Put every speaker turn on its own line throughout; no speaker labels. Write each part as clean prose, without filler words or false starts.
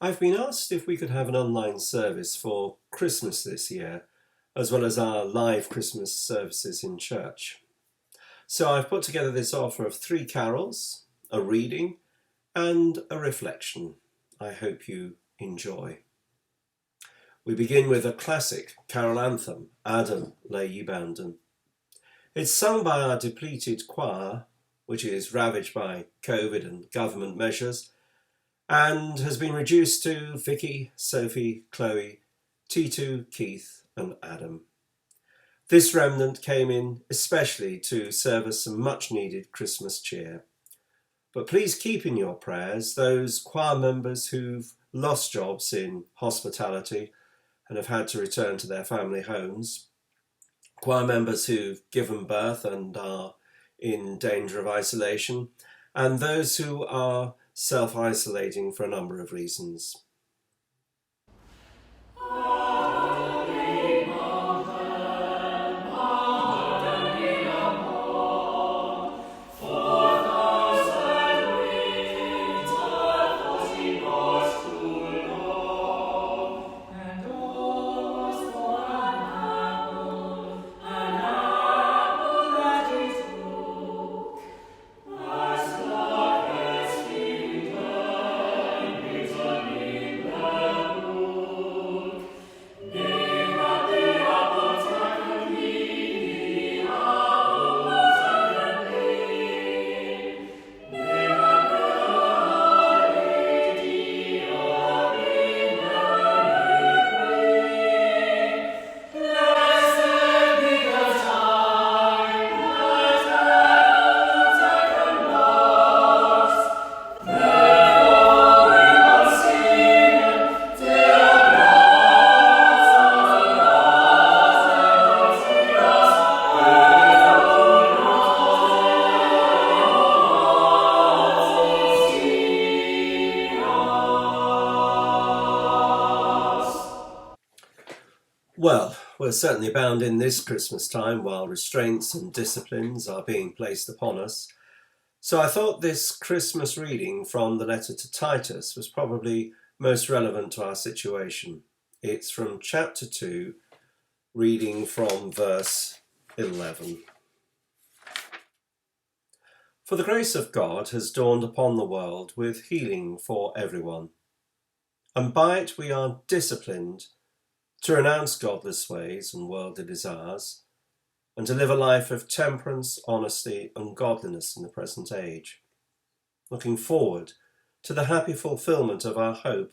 I've been asked if we could have an online service for Christmas this year, as well as our live Christmas services in church. So I've put together this offer of 3 carols, a reading, and a reflection. I hope you enjoy. We begin with a classic carol anthem, Adam, Lay Ye Bounden. It's sung by our depleted choir, which is ravaged by COVID and government measures, and has been reduced to Vicky, Sophie, Chloe, Titu, Keith and Adam. This remnant came in especially to serve us some much needed Christmas cheer. But please keep in your prayers those choir members who've lost jobs in hospitality and have had to return to their family homes, choir members who've given birth and are in danger of isolation, and those who are self-isolating for a number of reasons. Well, we're certainly bound in this Christmas time while restraints and disciplines are being placed upon us. So I thought this Christmas reading from the letter to Titus was probably most relevant to our situation. It's from chapter 2, reading from verse 11. For the grace of God has dawned upon the world with healing for everyone, and by it we are disciplined to renounce godless ways and worldly desires, and to live a life of temperance, honesty, and godliness in the present age, looking forward to the happy fulfillment of our hope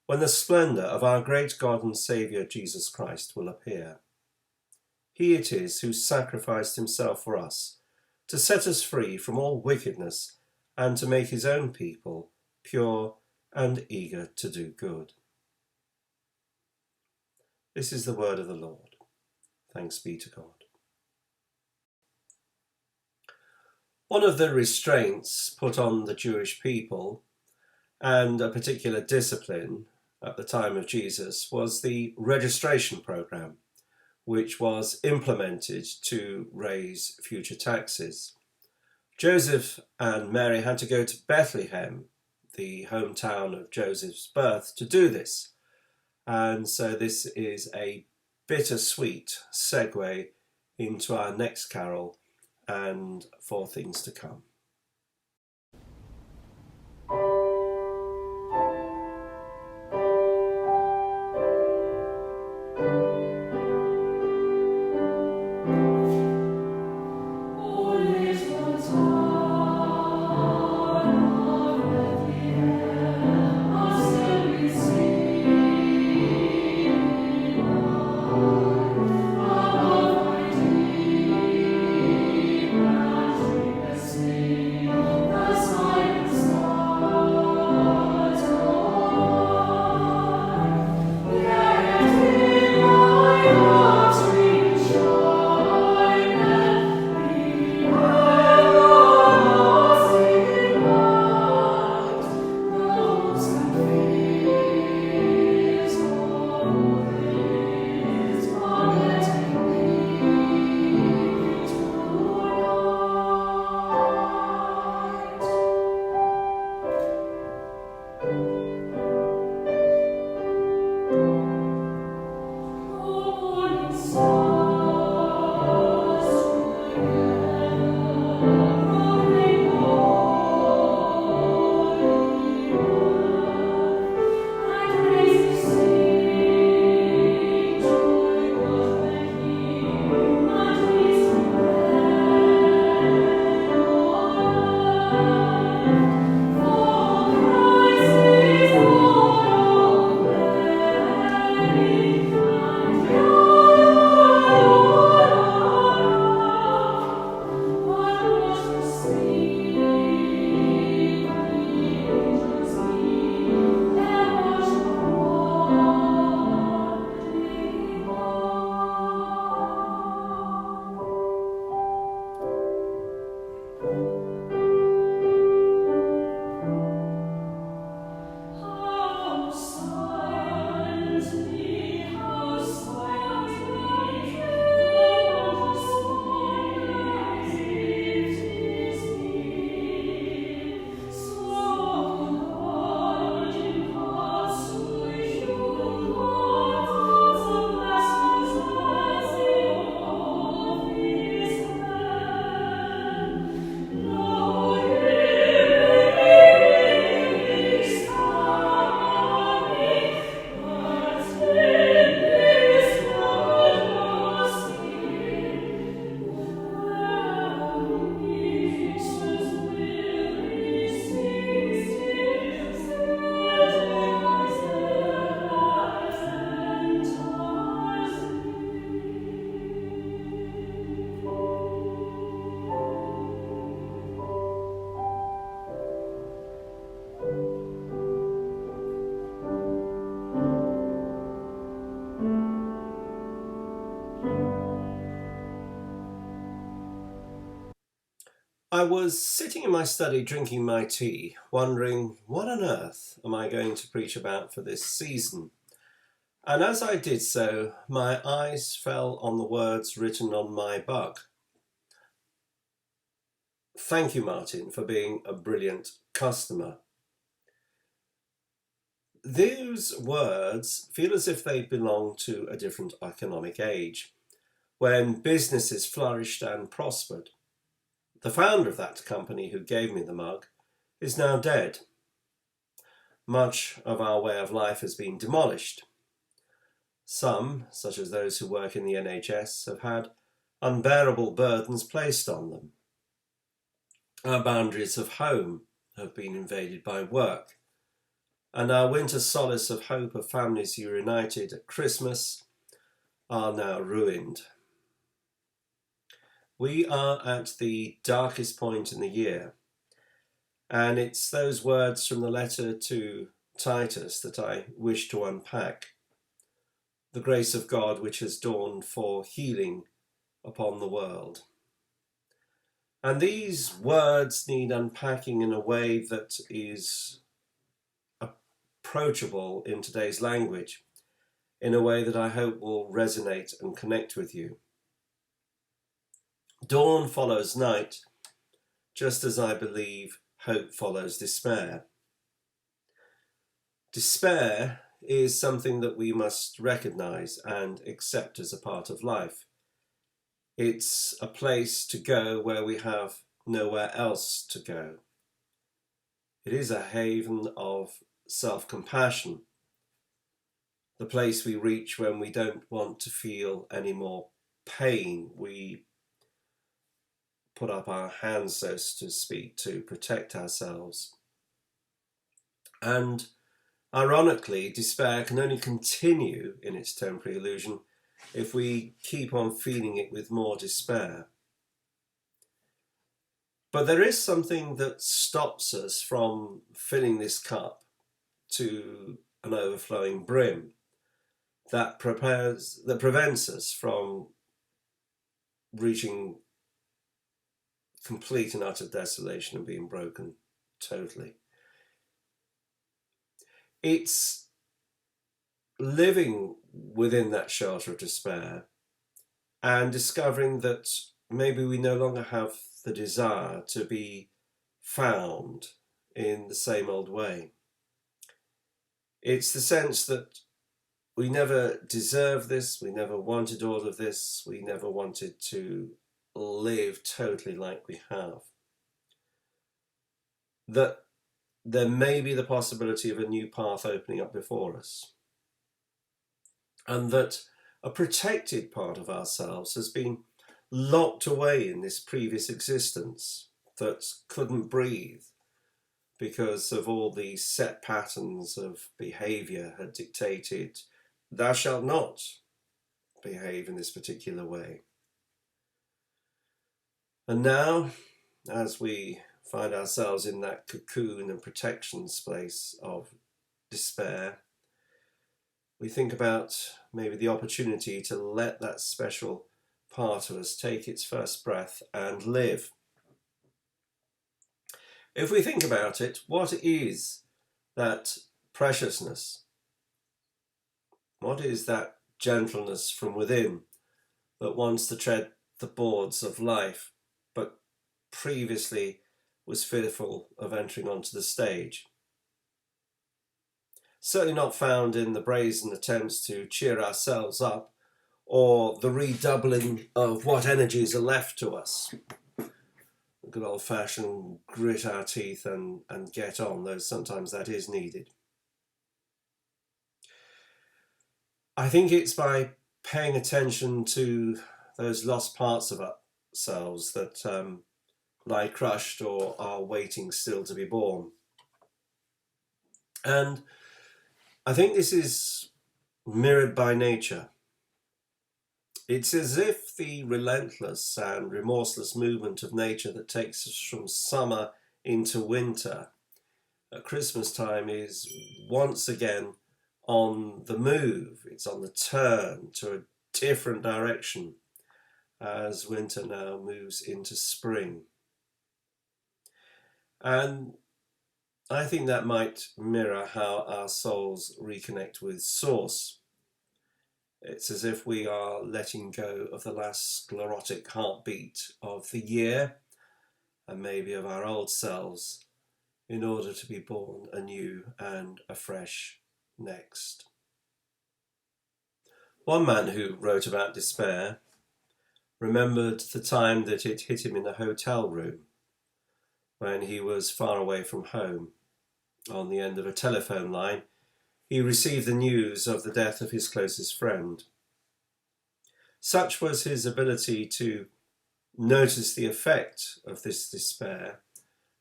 when the splendour of our great God and Saviour Jesus Christ will appear. He it is who sacrificed himself for us, to set us free from all wickedness and to make his own people pure and eager to do good. This is the word of the Lord. Thanks be to God. One of the restraints put on the Jewish people, and a particular discipline at the time of Jesus, was the registration program, which was implemented to raise future taxes. Joseph and Mary had to go to Bethlehem, the hometown of Joseph's birth, to do this. And so this is a bittersweet segue into our next carol and for things to come.
See
I was sitting in my study drinking my tea, wondering what on earth am I going to preach about for this season. And as I did so, my eyes fell on the words written on my mug. Thank you, Martin, for being a brilliant customer. Those words feel as if they belong to a different economic age, when businesses flourished and prospered. The founder of that company who gave me the mug is now dead. Much of our way of life has been demolished. Some, such as those who work in the NHS, have had unbearable burdens placed on them. Our boundaries of home have been invaded by work, and our winter solace of hope of families reunited at Christmas are now ruined. We are at the darkest point in the year, and it's those words from the letter to Titus that I wish to unpack. The grace of God which has dawned for healing upon the world. And these words need unpacking in a way that is approachable in today's language, in a way that I hope will resonate and connect with you. Dawn follows night, just as I believe hope follows despair. Despair is something that we must recognize and accept as a part of life. It's a place to go where we have nowhere else to go. It is a haven of self-compassion, the place we reach when we don't want to feel any more pain. We put up our hands, so to speak, to protect ourselves. And ironically, despair can only continue in its temporary illusion if we keep on feeding it with more despair. But there is something that stops us from filling this cup to an overflowing brim, that prevents us from reaching complete and utter desolation and being broken totally. It's living within that shelter of despair and discovering that maybe we no longer have the desire to be found in the same old way. It's the sense that we never deserved this, we never wanted all of this, we never wanted to live totally like we have. That there may be the possibility of a new path opening up before us. And that a protected part of ourselves has been locked away in this previous existence that couldn't breathe because of all these set patterns of behaviour had dictated, thou shalt not behave in this particular way. And now, as we find ourselves in that cocoon and protection space of despair, we think about maybe the opportunity to let that special part of us take its first breath and live. If we think about it, what is that preciousness? What is that gentleness from within that wants to tread the boards of life, but previously was fearful of entering onto the stage? Certainly not found in the brazen attempts to cheer ourselves up or the redoubling of what energies are left to us. Good old-fashioned grit our teeth and get on, though sometimes that is needed. I think it's by paying attention to those lost parts of ourselves that lie crushed or are waiting still to be born. And I think this is mirrored by nature. It's as if the relentless and remorseless movement of nature that takes us from summer into winter at Christmas time is once again on the move. It's on the turn to a different direction as winter now moves into spring. And I think that might mirror how our souls reconnect with Source. It's as if we are letting go of the last sclerotic heartbeat of the year and maybe of our old selves in order to be born anew and afresh next. One man who wrote about despair remembered the time that it hit him in a hotel room when he was far away from home. On the end of a telephone line, he received the news of the death of his closest friend. Such was his ability to notice the effect of this despair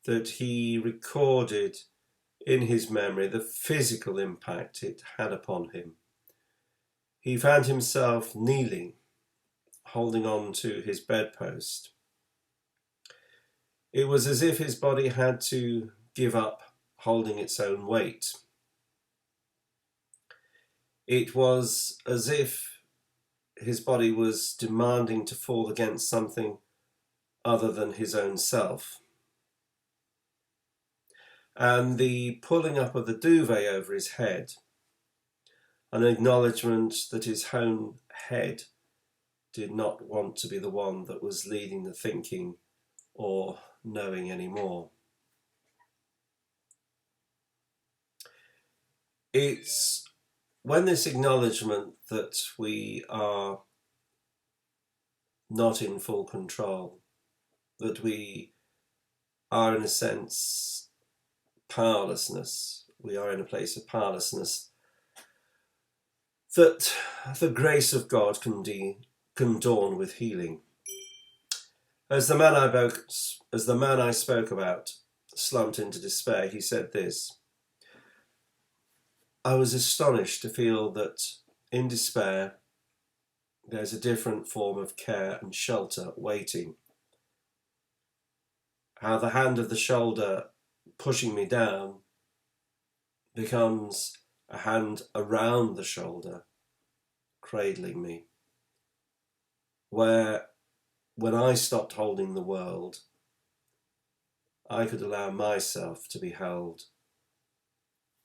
that he recorded in his memory the physical impact it had upon him. He found himself kneeling, holding on to his bedpost. It was as if his body had to give up holding its own weight. It was as if his body was demanding to fall against something other than his own self. And the pulling up of the duvet over his head, an acknowledgement that his own head did not want to be the one that was leading the thinking or knowing anymore. It's when this acknowledgement that we are not in full control, that we are in a sense powerlessness, we are in a place of powerlessness, that the grace of God can dawn with healing. As the man I spoke about slumped into despair, he said this: I was astonished to feel that in despair there's a different form of care and shelter waiting. How the hand of the shoulder pushing me down becomes a hand around the shoulder, cradling me. Where when I stopped holding the world, I could allow myself to be held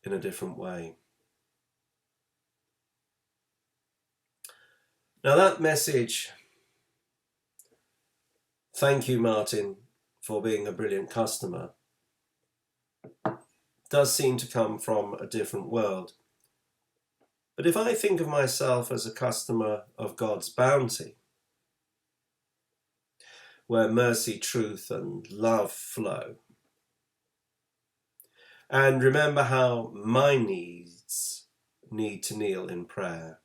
in a different way. Now that message, thank you, Martin, for being a brilliant customer, does seem to come from a different world. But if I think of myself as a customer of God's bounty, where mercy, truth, and love flow, and remember how my needs need to kneel in prayer,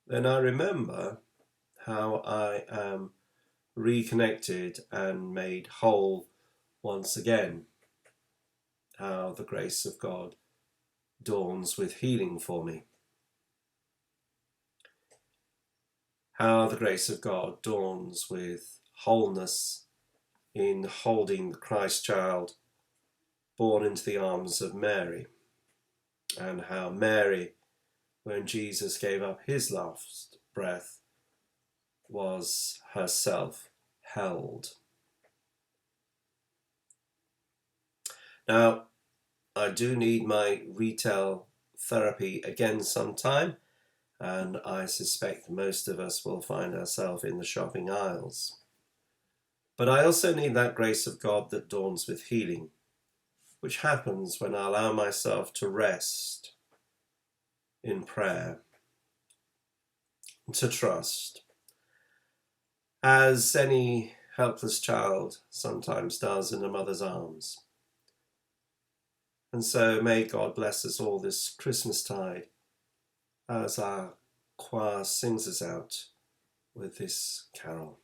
then I remember how I am reconnected and made whole once again, how the grace of God dawns with healing for me, how the grace of God dawns with wholeness in holding the Christ child born into the arms of Mary, and how Mary, when Jesus gave up his last breath, was herself held. Now, I do need my retail therapy again sometime, and I suspect most of us will find ourselves in the shopping aisles. But I also need that grace of God that dawns with healing, which happens when I allow myself to rest in prayer, to trust, as any helpless child sometimes does in a mother's arms. And so may God bless us all this Christmastide as our choir sings us out with this carol.